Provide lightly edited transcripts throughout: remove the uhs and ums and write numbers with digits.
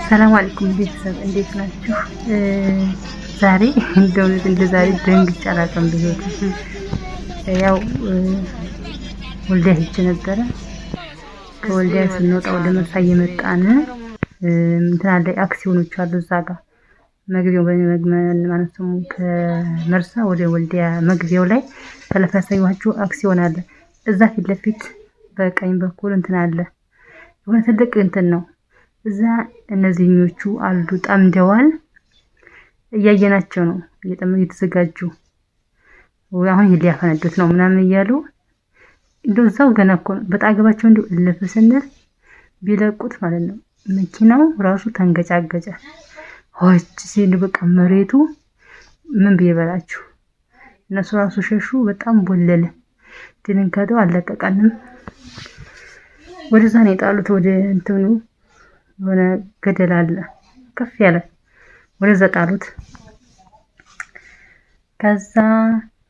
ሰላም አለይኩም ቤተሰብ እንዴት ናችሁ? ዛሬ ዛሬ ደንግጬ አላውቅም። ያው ወልዲያ ሄጄ ነበረ። ከወልዲያ ስንወጣ ወደ መርሳ እየመጣን እንትን አለ አክሲዮኖች አሉ እዛ ጋር መግቢያው ማለት ነው። ከመርሳ ወደ ወልዲያ መግቢያው ላይ ተለፈሰዩዋችሁ አክሲዮን አለ። እዛ ፊት ለፊት በቀኝ በኩል እንትን አለ የሆነ ትልቅ እንትን ነው። እዛ እነዚህኞቹ አሉ ጠምደዋል። እያየናቸው ነው እየተዘጋጁ አሁን ሊያፈነዱት ነው ምናምን እያሉ እንደው እዛው ገና እኮ በጣገባቸው እንደው ለፈሰነል ቢለቁት ማለት ነው። መኪናው ራሱ ተንገጫገጨ። ሆጭ ሲል በቃ መሬቱ ምን ቢበላችሁ እነሱ ራሱ ሸሹ። በጣም ቦለለ። ድንጋጤው አለቀቀንም። ወደዛ ነው የጣሉት። ወደ እንትኑ የሆነ ገደል አለ ከፍ ያለ ወደዛ ጣሉት። ከዛ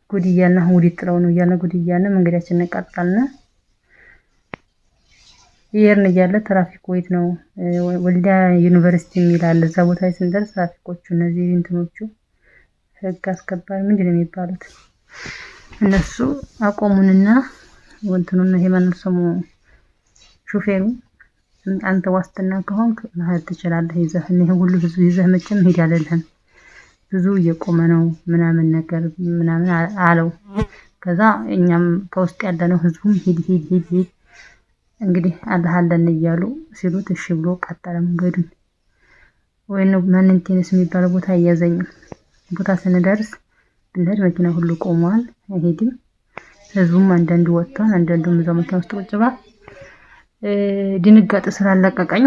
ጉድያና ሁዲት ጥለው ነው ያለ ጉድያና መንገዳችንን ቀጣልና ይሄርን እያለ ትራፊክ ወይት ነው ወልዲያ ዩኒቨርሲቲ የሚላል እዛ ቦታ ላይ ስንደርስ ትራፊኮቹ እነዚህ እንትኖቹ ህግ አስከባሪ ምንድነው የሚባሉት እነሱ አቆሙንና ወንተኑና ሄማን ሰሙ ሹፌሩ አንተ ዋስትና ከሆንክ ማለት ትችላለህ ይዘህ ነው ሁሉ ብዙ ይዘህ መቼም ሄድ ያለልህም ብዙ እየቆመ ነው ምናምን ነገር ምናምን አለው። ከዛ እኛም ከውስጥ ያለነው ህዝቡም ሂድ እንግዲህ አላህ አለን እያሉ ሲሉት እሺ ብሎ ቀጠለ መንገዱን። ወይንም ማንንቲንስ የሚባል ቦታ ያዘኝ ቦታ ስንደርስ ብንሄድ መኪና ሁሉ ቆሟል አይሄድም። ህዝቡም አንዳንዱ ወጥቷል አንዳንዱም እዛው መኪና ውስጥ ቁጭ ብሏል። ድንጋጤ ስላለቀቀኝ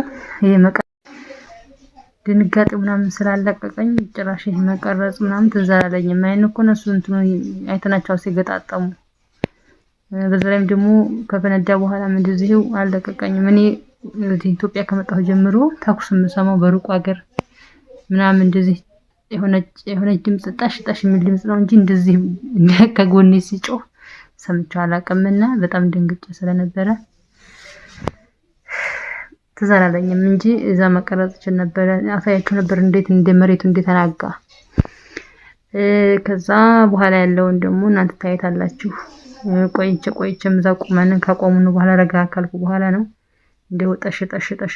ድንጋጤ ምናምን ስላለቀቀኝ ጭራሽ መቀረጽ ምናምን ትዝ አላለኝም። አይን እኮ እነሱ እንትኑ አይተናቸው ሲገጣጠሙ በዛሬም ደግሞ ከፈነዳ በኋላ እንደዚሁ አለቀቀኝም። እኔ ኢትዮጵያ ከመጣሁ ጀምሮ ተኩስ የምሰማው በሩቅ ሀገር ምናምን እንደዚህ የሆነ ድምጽ ጣሽ የሚል ድምጽ ነው እንጂ እንደዚህ ከጎኔ ሲጮህ ሰምቼው አላውቅምና በጣም ደንግጬ ስለነበረ ተዛላለኝም እንጂ እዛ መቀረጽ ነበር አሳያችሁ ነበር እንዴት እንደመሬቱ እንደተናጋ። ከዛ በኋላ ያለውን ደግሞ እናንተ ታይታላችሁ። ቆይቼም እዛ ቆመን ከቆሙን በኋላ ረጋ ካልኩ በኋላ ነው እንደው ጠሽ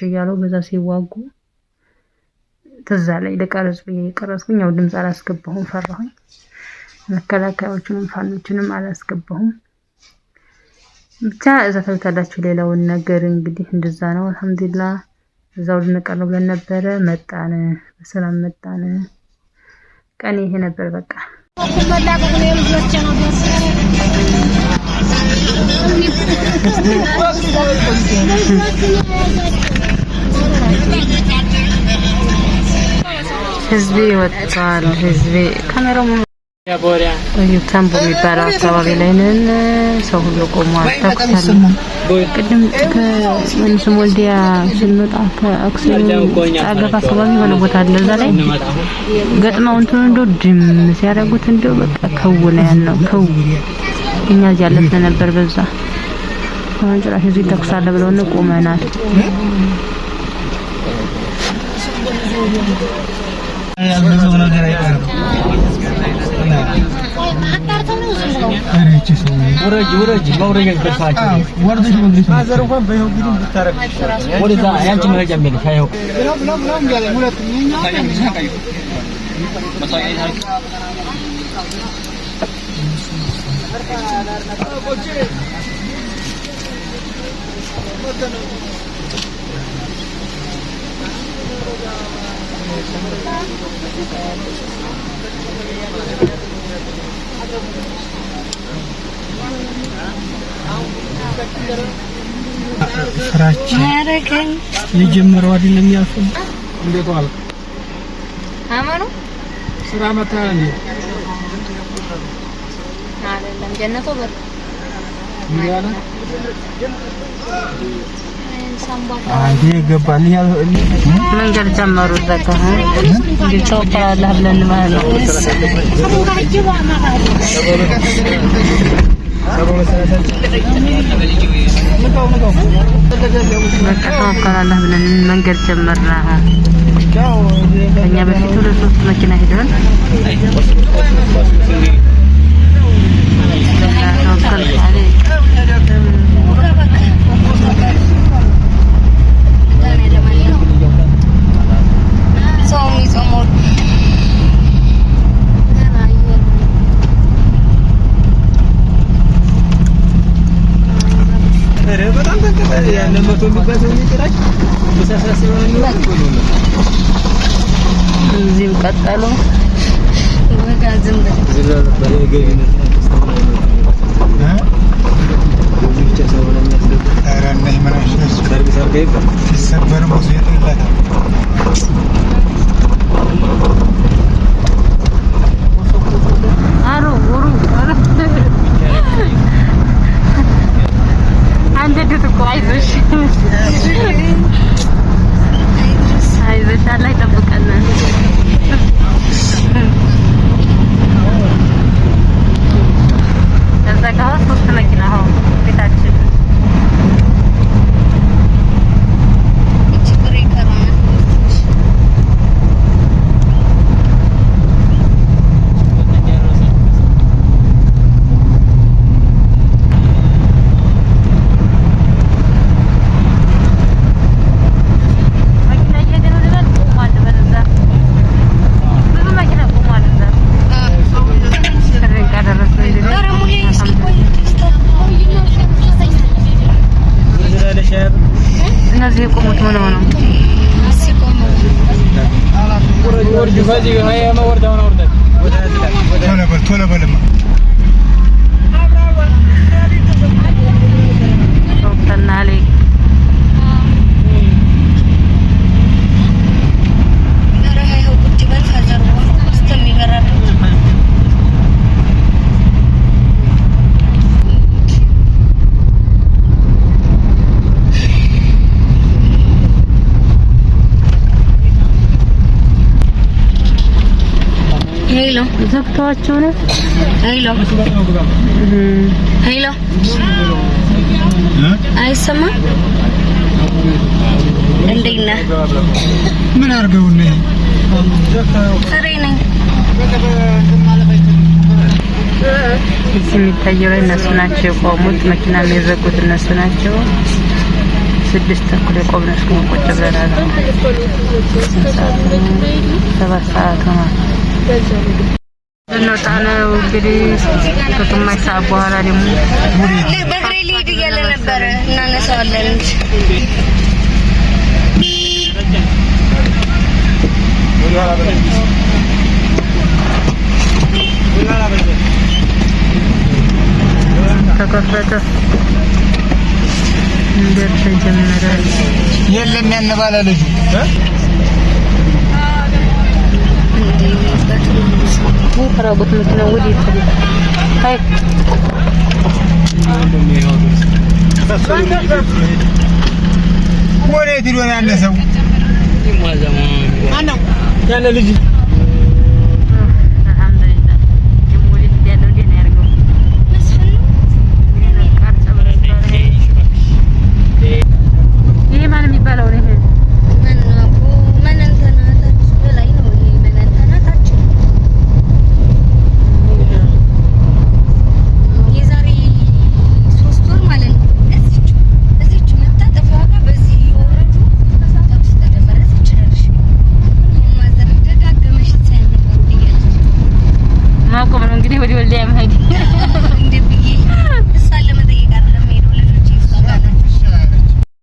እያሉ በዛ ሲዋጉ ተዛለኝ። ለቀረጽ በየቀረጽኩኝ ያው ድምጽ አላስገባሁም ፈራሁኝ። መከላከያዎቹንም ፋኖቹንም አላስገባሁም። ብቻ እዛ ታውታላችሁ። ሌላውን ነገር እንግዲህ እንደዛ ነው። አልহামዱሊላህ እዛው ልንቀር ብለን ነበር መጣን፣ በሰላም መጣን። ቀን ይሄ ነበር በቃ። ህዝቤ ወጥቷል። ህዝቤ ካሜራው ታምቦ የሚባለው አካባቢ ላይ ነን። ሰው ሁሉ ቆሟል። ተኩሳለ ቅድም ከመንስም ወልዲያ ስንወጣ ከአክሲዮን አገፋ አካባቢ የሆነ ቦታ አለ። እዛ ላይ ገጥመው እንትን እንደው ድም ሲያደርጉት እንደው በቃ ከውነ ያለው ከው እኛ እዚህ ያለፍን ነበር። በዛ አሁን ጭራሽ እዚህ ተኩሳለ ብለው ነው ቆመናል። ያለው ነገር አይቀርም። ወረጅ ማውረጃ ይፈታችሁ ወርደሽ መግለጽ ማዘር እንኳን በይው ግዱ ብታረግ ወደዛ ያንቺ መረጃ የሚልሽ አይው ብለው ያለ ሁለቱኛ ፍራቻ ያረከኝ የጀመረው አይደለም ያልኩ እንዴት ዋል አማኑ ስራ መጣ እንዴ አይደለም ጀነቶ በር ይያላ አንዴ ገባን ያል መንገድ ጀመሩ ዘካ እንዴው ታላላህ ብለን ማለት ነው በቃ ተወከላላህ ብለን መንገድ ጀመርና ከኛ በፊት 2-3 መኪና ሄደዋል። እዚህም ቀጠሉ አይዞሽ አላህ ይጠብቀን። ከዛ ጋር 3 መኪና አሁን ቤታችን እነዚህ የቆሙት ምን ሆነው ሄሎ ዘግቷቸው ነው። ሄሎ ሄሎ አይሰማም። እንዴት ነህ? ምን አድርገው ነው? ጥሬ ነኝ። እዚህ የሚታየው እነሱ ናቸው የቆሙት። መኪና የዘጉት እነሱ ናቸው። 6 ተኩል የቆምነው እስከ ቁጭ ብለናል። 7 ሰዓት ነው። እንወጣ ነው እንግዲህ ከግማሽ ሰዓት በኋላ ደግሞ በእግሬ ልሄድ እያለ ነበረ እናነሳዋለን እንጂ ተከፈተ። እንደት ጀመረ የለም ያነባለ ልጅ ፍራጎት መኪና ወዲህ ይተል አይ ወዴት ሄዶ ነው ያለ ሰው ማነው ያለ ልጅ እንግዲህ ወዲህ ወልዲያ መሄድ